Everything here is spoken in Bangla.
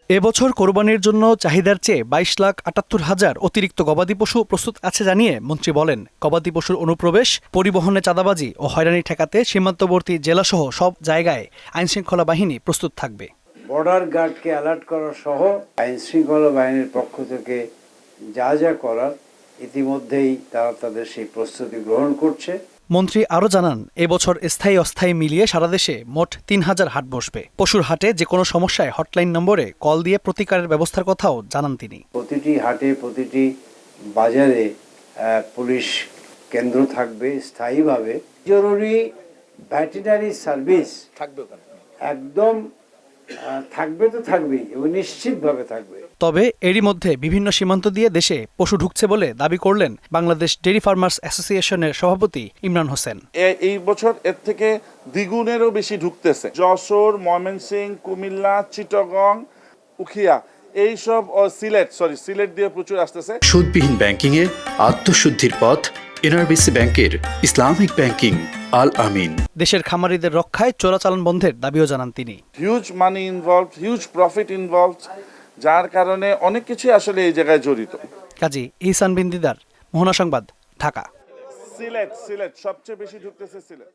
এবছর কোরবানির জন্য চাহিদার চেয়ে ২২,৭৮,০০০ অতিরিক্ত গবাদি পশু প্রস্তুত আছে জানিয়ে মন্ত্রী বলেন, গবাদি পশুর অনুপ্রবেশ, পরিবহনে চাঁদাবাজি ও হয়রানি ঠেকাতে সীমান্তবর্তী জেলাসহ সব জায়গায় আইনশৃঙ্খলা বাহিনী প্রস্তুত থাকবে। বর্ডার গার্ডকে অ্যালার্ট করা সহ আইনশৃঙ্খলা বাহিনীর পক্ষ থেকে যা যা করার ইতিমধ্যেই তারা তাদের সেই প্রস্তুতি গ্রহণ করছে। মন্ত্রী আরও জানান, এবছর স্থায়ী অস্থায়ী মিলিয়ে সারা দেশে মোট ৩,০০০ হাট বসবে। পশুর হাটে যে কোনো সমস্যায় হটলাইন নম্বরে কল দিয়ে প্রতিকারের ব্যবস্থার কথাও জানান তিনি। প্রতিটি হাটে, প্রতিটি বাজারে পুলিশ কেন্দ্র থাকবে স্থায়ীভাবে। জরুরি ভেটেরিনারি সার্ভিস থাকবে, একদম থাকবে তো থাকবেই এবং নিশ্চিতভাবে থাকবে। তবে এরই মধ্যে বিভিন্ন সীমান্ত দিয়ে দেশে পশু ঢুকছে বলে দাবি করলেন বাংলাদেশ ডেইরি ফার্মার্স অ্যাসোসিয়েশনের সভাপতি ইমরান হোসেন। এই বছর এর থেকে দ্বিগুণেরও বেশি ঢুকতেছে। যশোর, ময়মনসিংহ, কুমিল্লা, চিটাগং, উখিয়া এইসব সিলেট দিয়ে প্রচুর আসতেছে। সুদবিহীন ব্যাংকিং এ আত্মশুদ্ধির পথ এনআরবিসি ব্যাংকের ইসলামিক ব্যাংকিং আল আমিন। দেশের খামারিদের রক্ষায় চোরাচালান বন্ধের দাবিও জানান তিনি। হিউজ মানি ইনভলভড, হিউজ প্রফিট ইনভলভড, যার কারণে অনেক কিছু আসলে এই জায়গায় জড়িত। কাজী ইহসান বিন দিদার, মোহনা সংবাদ, ঢাকা। সিলেট সবচেয়ে বেশি ঢুকতেছে সিলেট।